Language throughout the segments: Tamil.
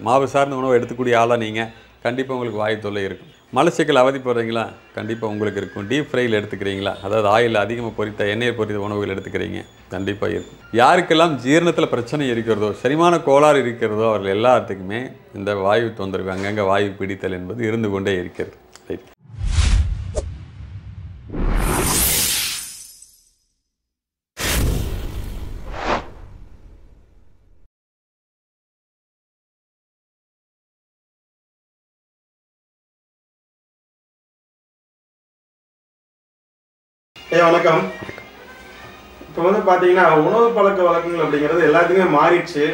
மாவு சார்ந்த உணவு எடுத்துக்கூடிய ஆளாக நீங்கள் கண்டிப்பாக உங்களுக்கு வாயு தொல்லை இருக்கும். மலச்சிக்கல் அவதிப்படுறீங்களா? கண்டிப்பாக உங்களுக்கு இருக்கும். டீப் ஃப்ரையில் எடுத்துக்கிறீங்களா? அதாவது ஆயில் அதிகமாக பொரித்த எண்ணெய் பொரித்த உணவுகள் எடுத்துக்கிறீங்க, கண்டிப்பாக இருக்கும். யாருக்கெல்லாம் ஜீரணத்தில் பிரச்சனை இருக்கிறதோ, செரிமான கோளாறு இருக்கிறதோ, அவர்கள் எல்லாத்துக்குமே இந்த வாயு தொந்தரவு, அங்கங்கே வாயு பிடித்தல் என்பது இருந்து கொண்டே இருக்கிறது. ரைட். வணக்கம். இப்போ வந்து பார்த்தீங்கன்னா உணவு பழக்க வழக்கங்கள் அப்படிங்கிறது எல்லாத்துக்குமே மாறிடுச்சு.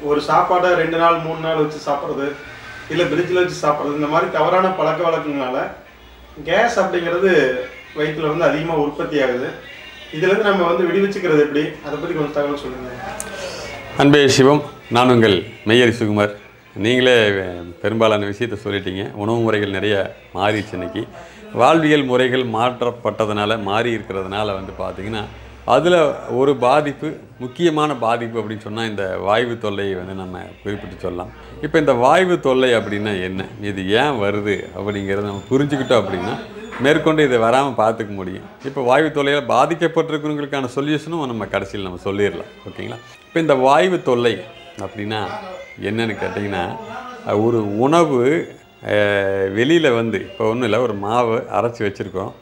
ஒரு சாப்பாட்டை 2 நாள் 3 நாள் வச்சு சாப்பிட்றது, இல்லை ஃப்ரிட்ஜில் வச்சு சாப்பிட்றது, இந்த மாதிரி தவறான பழக்க வழக்கங்களால கேஸ் அப்படிங்கிறது வயிற்றில் வந்து அதிகமாக உற்பத்தி ஆகுது. இதுலேருந்து நம்ம வந்து விடுவிச்சுக்கிறது எப்படி, அதை பற்றி கொஞ்சம் தகவல் சொல்லுங்கள். அன்பே சிவம், நான் உங்கள் மெய்யரி சுகுமார். நீங்களே பெரும்பாலான விஷயத்தை சொல்லிட்டீங்க. உணவு முறைகள் நிறைய மாறிடுச்சு. இன்றைக்கி வாழ்வியல் முறைகள் மாற்றப்பட்டதுனால, மாறி இருக்கிறதுனால வந்து பார்த்திங்கன்னா அதில் ஒரு பாதிப்பு, முக்கியமான பாதிப்பு அப்படின்னு சொன்னால் இந்த வாய்வு தொல்லையை வந்து நம்ம குறிப்பிட்டு சொல்லலாம். இப்போ இந்த வாய்வு தொல்லை அப்படின்னா என்ன, இது ஏன் வருது அப்படிங்கிறத நம்ம புரிஞ்சுக்கிட்டோம் அப்படின்னா மேற்கொண்டு இதை வராமல் பார்த்துக்க முடியும். இப்போ வாய்வு தொல்லையில் பாதிக்கப்பட்டிருக்கிறவங்களுக்கான சொல்யூஷனும் நம்ம கடைசியில் நம்ம சொல்லிடலாம். ஓகேங்களா? இப்போ இந்த வாய்வு தொல்லை அப்படின்னா என்னன்னு கேட்டிங்கன்னா, ஒரு உணவு வெளியில் வந்து இப்போ ஒன்றும் இல்லை, ஒரு மாவு அரைச்சி வச்சுருக்கோம்,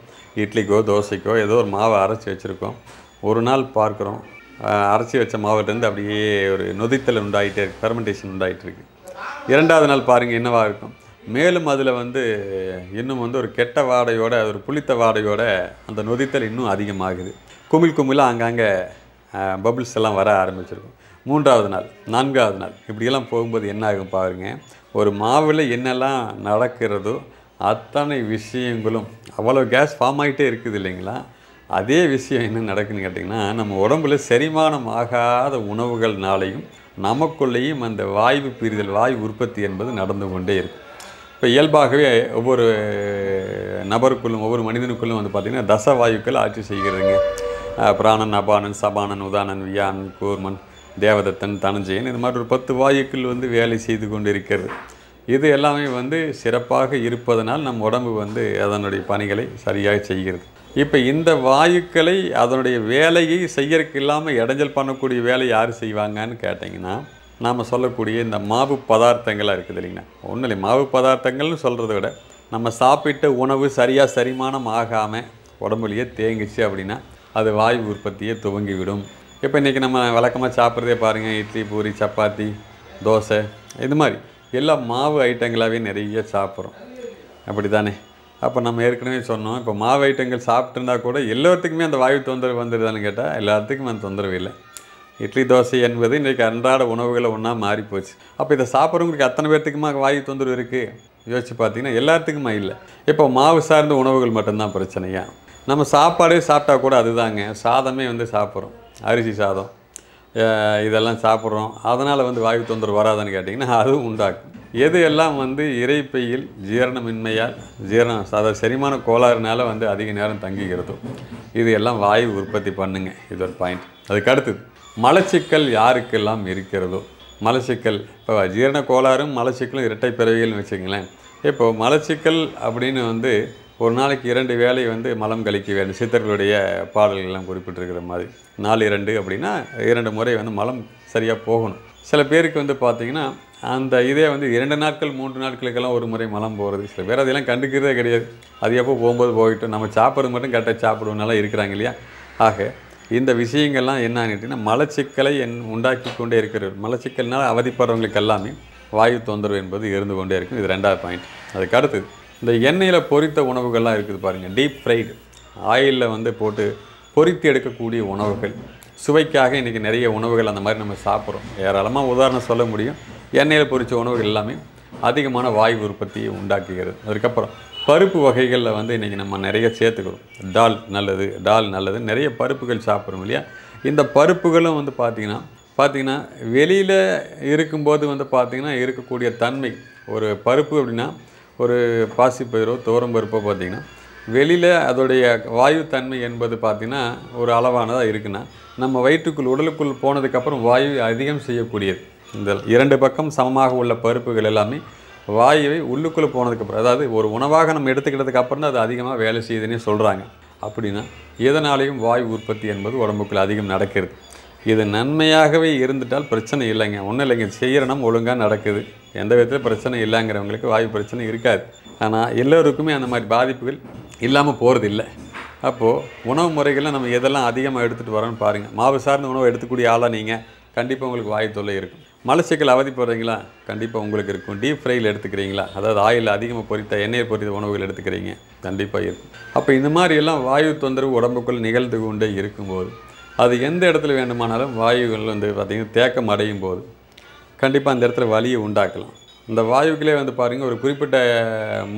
இட்லிக்கோ தோசைக்கோ ஏதோ ஒரு மாவை அரைச்சி வச்சுருக்கோம். ஒரு நாள் பார்க்குறோம், அரைச்சி வச்ச மாவுலேருந்து அப்படியே ஒரு நொதித்தல் உண்டாகிட்டே இருக்குது, ஃபெர்மெண்டேஷன் உண்டாகிட்டு இருக்குது. 2வது நாள் பாருங்கள் என்னவாக இருக்கும், மேலும் அதில் வந்து இன்னும் வந்து ஒரு கெட்ட வாடையோட, ஒரு புளித்த வாடையோட அந்த நொதித்தல் இன்னும் அதிகமாகுது. குமிழ் அங்கங்கே பபிள்ஸ் எல்லாம் வர ஆரம்பிச்சிருக்கும். 3வது நாள் 4வது நாள் இப்படியெல்லாம் போகும்போது என்ன ஆகும் பாருங்கள், ஒரு மாவில் என்னெல்லாம் நடக்கிறதோ அத்தனை விஷயங்களும் அவ்வளோ கேஸ் ஃபார்ம் ஆகிட்டே இருக்குது இல்லைங்களா? அதே விஷயம் என்ன நடக்குதுன்னு கேட்டிங்கன்னா, நம்ம உடம்புல செரிமானம் ஆகாத உணவுகள்னாலையும் நமக்குள்ளேயும் அந்த வாயு பிரிதல், வாயு உற்பத்தி என்பது நடந்து கொண்டே இருக்கும். இப்போ இயல்பாகவே ஒவ்வொரு நபருக்குள்ளும், ஒவ்வொரு மனிதனுக்குள்ளும் வந்து பார்த்திங்கன்னா தசவாயுக்கள் ஆட்சி செய்கிறதுங்க. பிராணன், அபானன், சபானன், உதானன், வியானன், கூர்மன், தேவதத்தன், தனஞ்சயன், இது மாதிரி ஒரு 10 வாயுக்கள் வந்து வேலை செய்து கொண்டு இருக்கிறது. இது எல்லாமே வந்து சிறப்பாக இருப்பதனால் நம் உடம்பு வந்து அதனுடைய பணிகளை சரியாக செய்கிறது. இப்போ இந்த வாயுக்களை அதனுடைய வேலையை செய்யறதுக்கு இல்லாமல் இடைஞ்சல் பண்ணக்கூடிய வேலை யார் செய்வாங்கன்னு கேட்டிங்கன்னா, நாம் சொல்லக்கூடிய இந்த மாவு பதார்த்தங்களாக இருக்குது இல்லைங்களா? ஒன்றும் இல்லை, மாவு பதார்த்தங்கள்னு சொல்கிறத விட நம்ம சாப்பிட்ட உணவு சரியாக செரிமானம் ஆகாமல் உடம்புலையே தேங்கிச்சு அப்படின்னா அது வாயு உற்பத்தியை துவங்கிவிடும். இப்போ இன்றைக்கி நம்ம வழக்கமாக சாப்பிட்றதே பாருங்கள், இட்லி, பூரி, சப்பாத்தி, தோசை, இது மாதிரி எல்லாம் மாவு ஐட்டங்களாகவே நிறைய சாப்பிட்றோம். அப்படி தானே? அப்போ நம்ம ஏற்கனவே சொன்னோம், இப்போ மாவு ஐட்டங்கள் சாப்பிட்டுருந்தா கூட எல்லாத்துக்குமே அந்த வாயு தொந்தரவு வந்துடுதான்னு கேட்டால் எல்லாத்துக்கும் அந்த தொந்தரவு இல்லை. இட்லி, தோசை என்பது இன்றைக்கி அன்றாட உணவுகளை ஒன்றா மாறிப்போச்சு. அப்போ இதை சாப்பிட்றவங்களுக்கு அத்தனை பேர்த்துக்குமா வாயு தொந்தரவு இருக்குது? யோசிச்சு பார்த்தீங்கன்னா எல்லாத்துக்குமா இல்லை. இப்போ மாவு சார்ந்த உணவுகள் மட்டும்தான் பிரச்சனையா? நம்ம சாப்பாடே சாப்பிட்டா கூட அதுதாங்க, சாதமே வந்து சாப்பிட்றோம், அரிசி சாதம் இதெல்லாம் சாப்பிட்றோம். அதனால் வந்து வாயு தொந்தரவு வராதுன்னு கேட்டிங்கன்னா அதுவும் உண்டாக்கும். எது எல்லாம் வந்து இறைப்பையில் ஜீரணமின்மையால், அதாவது செரிமான கோளாறுனால வந்து அதிக நேரம் தங்குகிறதோ இது எல்லாம் வாயு உற்பத்தி பண்ணுங்க. இது ஒரு பாயிண்ட். அதுக்கு அடுத்தது மலச்சிக்கல் யாருக்கெல்லாம் இருக்கிறதோ, மலச்சிக்கல் இப்போ ஜீரண கோளாறும் மலச்சிக்கலும் இரட்டை பிறவிகள்னு வச்சுக்கங்களேன். இப்போது மலச்சிக்கல் அப்படின்னு வந்து ஒரு நாளைக்கு 2 வேளை வந்து மலம் கழிக்க வேண்டும். சித்தர்களுடைய பாடல்கள்லாம் குறிப்பிட்டிருக்கிற மாதிரி 4-2 அப்படின்னா 2 முறை வந்து மலம் சரியாக போகணும். சில பேருக்கு வந்து பார்த்திங்கன்னா அந்த இதே வந்து 2 நாட்கள் 3 நாட்களுக்கெல்லாம் ஒரு முறை மலம் போகிறது. சில பேர் அதெல்லாம் கண்டுக்கிறதே கிடையாது. அது எப்போ போகும்போது போயிட்டு நம்ம சாப்பிட்றது மட்டும் கரெக்டாக சாப்பிடுவோம்னால இருக்கிறாங்க இல்லையா? ஆக இந்த விஷயங்கள்லாம் என்னன்னுட்டிங்கன்னா மலச்சிக்கலை உண்டாக்கி கொண்டே இருக்கிறது. மலச்சிக்கல்னால் அவதிப்படுறவங்களுக்கு எல்லாமே வாயு தொந்தரவு என்பது இருந்து கொண்டே இருக்கும். இது 2வது பாயிண்ட். அதுக்கு அடுத்தது இந்த எண்ணெயில் பொரித்த உணவுகள்லாம் இருக்குது பாருங்கள், டீப் ஃப்ரைடு ஆயிலில் வந்து போட்டு பொரித்து எடுக்கக்கூடிய உணவுகள். சுவைக்காக இன்றைக்கி நிறைய உணவுகள் அந்த மாதிரி நம்ம சாப்பிட்றோம். ஏராளமாக உதாரணம் சொல்ல முடியும். எண்ணெயில் பொரித்த உணவுகள் எல்லாமே அதிகமான வாயு உற்பத்தியை உண்டாக்குகிறது. அதுக்கப்புறம் பருப்பு வகைகளில் வந்து இன்றைக்கி நம்ம நிறைய சேர்த்துக்கிறோம். டால் நல்லது நிறைய பருப்புகள் சாப்பிட்றோம் இல்லையா? இந்த பருப்புகளும் வந்து பார்த்திங்கன்னா வெளியில் இருக்கும்போது வந்து பார்த்திங்கன்னா இருக்கக்கூடிய தன்மை, ஒரு பருப்பு அப்படின்னா ஒரு பாசிப்பயிரோ துவரம்பருப்போ பார்த்திங்கன்னா வெளியில் அதோடைய வாயு தன்மை என்பது பார்த்திங்கன்னா ஒரு அளவானதாக இருக்குன்னா நம்ம வயிற்றுக்குள் உடலுக்குள் போனதுக்கப்புறம் வாயு அதிகம் செய்யக்கூடியது. இந்த 2 பக்கம் சமமாக உள்ள பருப்புகள் எல்லாமே வாயுவை உள்ளுக்குள்ளே போனதுக்கப்புறம், அதாவது ஒரு உணவாக நம்ம எடுத்துக்கிட்டதுக்கு அப்புறம் தான் அது அதிகமாக வேலை செய்யுதுன்னே சொல்கிறாங்க. அப்படின்னா இதனாலேயும் வாயு உற்பத்தி என்பது உடம்புக்குள்ள அதிகம் நடக்கிறது. இது நன்மையாகவே இருந்துட்டால் பிரச்சனை இல்லைங்க, ஒன்றும் இல்லைங்க, செய்கிறனம் ஒழுங்காக நடக்குது, எந்த விதத்தில் பிரச்சனை இல்லைங்கிறவங்களுக்கு வாயு பிரச்சனை இருக்காது. ஆனால் எல்லோருக்குமே அந்த மாதிரி பாதிப்புகள் இல்லாமல் போகிறது இல்லை. அப்போது உணவு முறைகளில் நம்ம எதெல்லாம் அதிகமாக எடுத்துகிட்டு வரோன்னு பாருங்கள். மாவு சார்ந்த உணவை எடுத்துக்கூடிய ஆளாக நீங்கள் கண்டிப்பாக உங்களுக்கு வாயு தொல்லை இருக்கும். மலச்சிக்கல் அவதிப்படுறீங்களா? கண்டிப்பாக உங்களுக்கு இருக்கும். டீப் ஃப்ரையில் எடுத்துக்கிறீங்களா, அதாவது ஆயில் அதிகமாக பொரித்த எண்ணெயை பொரித்த உணவுகள் எடுத்துக்கிறீங்க, கண்டிப்பாக இருக்கும். அப்போ இந்த மாதிரியெல்லாம் வாயு தொந்தரவு உடம்புக்குள் நிகழ்ந்து கொண்டே இருக்கும்போது, அது எந்த இடத்துல வேண்டுமானாலும் வாயுகள் பார்த்திங்கன்னா தேக்கம் அடையும் போது கண்டிப்பாக அந்த இடத்துல வலியை உண்டாக்கலாம். இந்த வாயுக்களே பாருங்கள் ஒரு குறிப்பிட்ட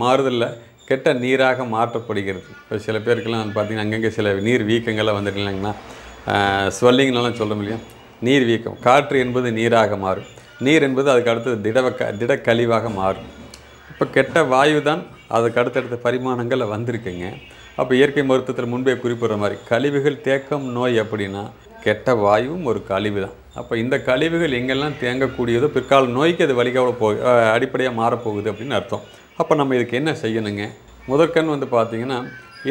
மாறுதலில் கெட்ட நீராக மாற்றப்படுகிறது. இப்போ சில பேருக்கெல்லாம் பார்த்திங்கன்னா அங்கங்கே சில நீர் வீக்கங்கள்லாம் வந்துருக்கீங்களா, ஸ்வெல்லிங்லாம் சொல்கிறோம் இல்லையா, நீர் வீக்கம். காற்று என்பது நீராக மாறும், நீர் என்பது அதுக்கு அடுத்தது திடக்கழிவாக மாறும். இப்போ கெட்ட வாயு தான் அதுக்கு அடுத்தடுத்த பரிமாணங்களில் வந்திருக்குங்க. அப்போ இயற்கை மருத்துவத்தில் முன்பே குறிப்பிட்ற மாதிரி கழிவுகள் தேக்கம் நோய் அப்படின்னா கெட்ட வாயுவும் ஒரு கழிவு தான். அப்போ இந்த கழிவுகள் எங்கெல்லாம் தேங்கக்கூடியதோ பிற்கால நோய்க்கு அது வழிகாக அடிப்படையாக மாறப்போகுது அப்படின்னு அர்த்தம். அப்போ நம்ம இதுக்கு என்ன செய்யணுங்க? முதற்கண் பார்த்திங்கன்னா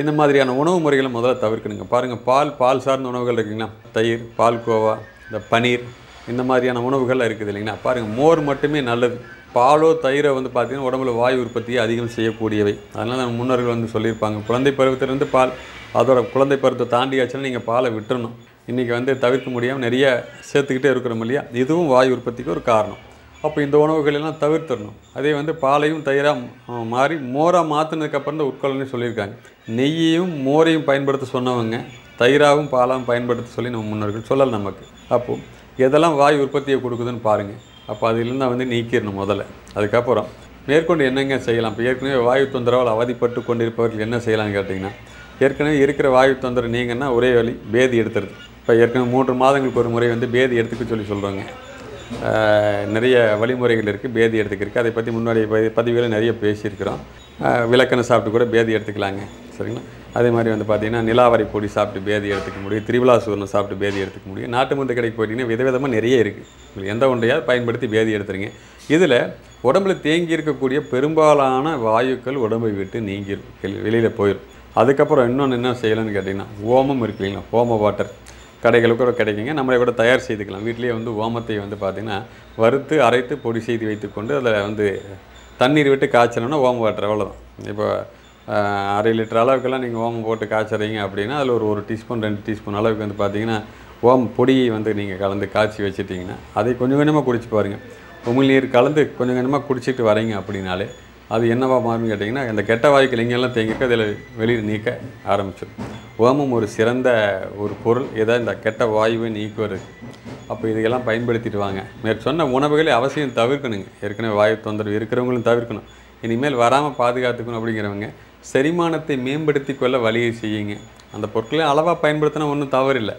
இந்த மாதிரியான உணவு முறைகளை முதல்ல தவிர்க்கணுங்க. பாருங்கள், பால் சார்ந்த உணவுகள் இருக்குங்களா, தயிர், பால்கோவா, இந்த பனீர், இந்த மாதிரியான உணவுகள்லாம் இருக்குது இல்லைங்களா. பாருங்கள், மோர் மட்டுமே நல்லது. பாலோ தயிரை பார்த்திங்கன்னா உடம்புல வாயு உற்பத்தியை அதிகம் செய்யக்கூடியவை. அதனால் நம்ம முன்னோர்கள் சொல்லியிருப்பாங்க, குழந்தை பருவத்திலிருந்து பால், அதோட குழந்தை பருவத்தை தாண்டியாச்சுன்னா நீங்கள் பாலை விட்டுறணும். இன்றைக்கி தவிர்க்க முடியாமல் நிறைய சேர்த்துக்கிட்டே இருக்கிறோம் இல்லையா, இதுவும் வாயு உற்பத்திக்கு ஒரு காரணம். அப்போ இந்த உணவுகளெல்லாம் தவிர்த்துடணும். அதே பாலையும் தயிராக மாறி மோராக மாற்றினதுக்கப்புறம் தான் உட்கொள்ளணும்னு சொல்லியிருக்காங்க. நெய்யையும் மோரையும் பயன்படுத்த சொன்னவங்க தயிராகவும் பாலாகவும் பயன்படுத்த சொல்லி நம்ம முன்னோர்கள் சொல்லலை நமக்கு. அப்போது எதெல்லாம் வாயு உற்பத்தியை கொடுக்குதுன்னு பாருங்கள். அப்போ அதிலிருந்து நீக்கிடணும் முதல்ல. அதுக்கப்புறம் மேற்கொண்டு என்னங்க செய்யலாம்? இப்போ ஏற்கனவே வாயு தொந்தரவால் அவதிப்பட்டு கொண்டிருப்பவர்கள் என்ன செய்யலாம்னு கேட்டிங்கன்னா, ஏற்கனவே இருக்கிற வாயு தொந்தரவு நீங்கன்னா ஒரே வழி பேதி எடுத்துருது. இப்போ ஏற்கனவே 3 மாதங்களுக்கு ஒரு முறை பேதி எடுத்துக்க சொல்கிறாங்க. நிறைய வழிமுறைகள் இருக்குது பேதி எடுத்துக்கிறதுக்கு. அதை பற்றி முன்னாடி பதிவுகளை நிறைய பேசியிருக்கிறோம். விளக்கெண்ணெய் சாப்பிட்டு கூட பேதி எடுத்துக்கலாங்க, சரிங்களா. அதே மாதிரி பார்த்திங்கன்னா நிலாவரி பொடி சாப்பிட்டு பேதி எடுத்துக்க முடியும், திரிபலா சூர்ணம் சாப்பிட்டு பேதி எடுத்துக்க முடியும். நாட்டு மருந்து கடைக்கு போயிட்டிங்கன்னா விதவிதமாக நிறைய இருக்குது. உங்களுக்கு எந்த ஒன்றையாவது பயன்படுத்தி பேதி எடுத்துருங்க. இதில் உடம்புல தேங்கி இருக்கக்கூடிய பெரும்பாலான வாயுக்கள் உடம்பை விட்டு நீங்கி வெளியில் போயிடும். அதுக்கப்புறம் இன்னொன்று என்ன செய்யலாம்னு கேட்டிங்கன்னா, ஓமம் இருக்கு இல்லைங்களா, ஓம வாட்டர் கடைகளுக்கு கூட கிடைக்குங்க. நம்மளை கூட தயார் செய்துக்கலாம். வீட்டிலேயே ஓமத்தை பார்த்திங்கன்னா வறுத்து அரைத்து பொடி செய்து வைத்துக்கொண்டு அதில் தண்ணீர் விட்டு காய்ச்சணும்னா ஓம வாட்டர் அவ்வளோதான். இப்போ 1/2 லிட்டர் அளவுக்கெல்லாம் நீங்கள் ஓமம் போட்டு காய்ச்சறீங்க அப்படின்னா அதில் ஒரு 1 டீஸ்பூன் 2 டீஸ்பூன் அளவுக்கு பார்த்திங்கன்னா ஓம பொடியை நீங்கள் கலந்து காய்ச்சி வச்சுட்டிங்கன்னா அதை கொஞ்சம் கொஞ்சமாக குடிச்சு பாருங்கள். உமிழ்நீர் கலந்து கொஞ்சம் கொஞ்சமாக குடிச்சிட்டு வரீங்க அப்படின்னாலே அது என்னவா மாறும்னு கேட்டிங்கன்னா, அந்த கெட்ட வாயுக்கள் எங்கெல்லாம் தேங்கிக்க அதில் வெளியில் நீக்க ஆரம்பிச்சிடும். ஓமம் ஒரு சிறந்த ஒரு பொருள், ஏதாவது இந்த கெட்ட வாயுவை நீக்குவது. அப்போ இதையெல்லாம் பயன்படுத்திட்டு வாங்க. சொன்ன உணவுகளை அவசியம் தவிர்க்கணுங்க. ஏற்கனவே வாயு தொந்தரவு இருக்கிறவங்களும் தவிர்க்கணும். இனிமேல் வராமல் பாதுகாத்துக்கணும். அப்படிங்கிறவங்க செரிமானத்தை மேம்படுத்தி கொள்ள வழியை செய்யுங்க. அந்த பொருட்களை அளவாக பயன்படுத்தினா ஒன்றும் தவறில்லை.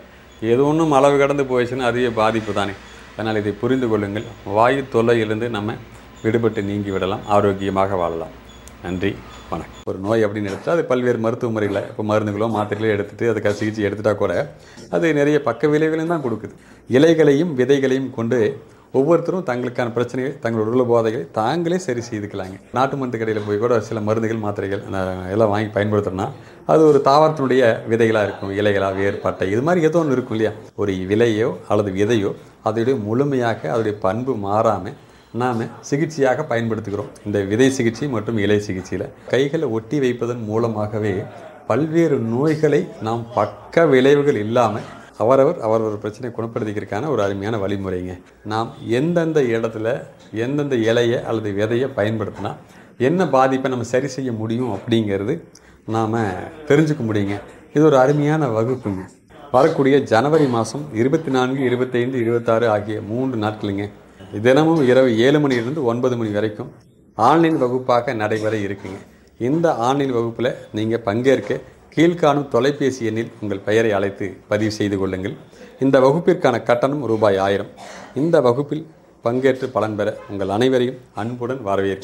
எது ஒன்றும் அளவு கடந்து போயிடுச்சுன்னா அதுவே பாதிப்பு தானே. அதனால் இதை புரிந்து கொள்ளுங்கள். வாயு தொல்லையிலிருந்து நம்ம விடுபட்டு நீங்கி விடலாம், ஆரோக்கியமாக வாழலாம். நன்றி, வணக்கம். ஒரு நோய் அப்படின்னு எடுத்தால் அது பல்வேறு மருத்துவ முறைகளை, இப்போ மருந்துகளோ மாத்திரைகளோ எடுத்துகிட்டு அதுக்காக சிகிச்சை எடுத்துட்டால் கூட அது நிறைய பக்க விளைவுகளையும் தான் கொடுக்குது. இலைகளையும் விதைகளையும் கொண்டு ஒவ்வொருத்தரும் தங்களுக்கான பிரச்சனைகளை, தங்களோட உள்ள போதைகளை தாங்களே சரி செய்துக்கலாங்க. நாட்டு மருந்து கடையில் போய் கூட சில மருந்துகள் மாத்திரைகள் எல்லாம் வாங்கி பயன்படுத்துகிறோன்னா அது ஒரு தாவரத்தினுடைய விதைகளாக இருக்கும், இலைகளாக, வேர், பட்டை, இது மாதிரி ஏதோ ஒன்று இருக்கும் இல்லையா. ஒரு விலையோ அல்லது விதையோ அதோடைய முழுமையாக அதோடைய பண்பு மாறாமல் நாம் சிகிச்சையாக பயன்படுத்துகிறோம். இந்த விதை சிகிச்சை மற்றும் இலை சிகிச்சையில் கைகளை ஒட்டி வைப்பதன் மூலமாகவே பல்வேறு நோய்களை நாம் பக்க விளைவுகள் இல்லாமல் அவரவர் பிரச்சனை குணப்படுத்திக்கிறதுக்கான ஒரு அருமையான வழிமுறைங்க. நாம் எந்தெந்த இடத்துல எந்தெந்த இலையை அல்லது விதையை பயன்படுத்தினா என்ன பாதிப்பை நம்ம சரி செய்ய முடியும் அப்படிங்கிறது நாம் தெரிஞ்சுக்க முடியுங்க. இது ஒரு அருமையான வகுப்புங்க. வரக்கூடிய ஜனவரி மாதம் 24, 25, 26 ஆகிய 3 நாட்களுங்க. தினமும் இரவு 7 மணியிலிருந்து 9 மணி வரைக்கும் ஆன்லைன் வகுப்பாக நடைபெற இருக்குங்க. இந்த ஆன்லைன் வகுப்பில் நீங்கள் பங்கேற்க கீழ்காணும் தொலைபேசி எண்ணில் உங்கள் பெயரை அழைத்து பதிவு செய்து கொள்ளுங்கள். இந்த வகுப்பிற்கான கட்டணம் ரூபாய் 1000. இந்த வகுப்பில் பங்கேற்று பலன் பெற உங்கள் அனைவரையும் அன்புடன் வரவேற்கிறேன்.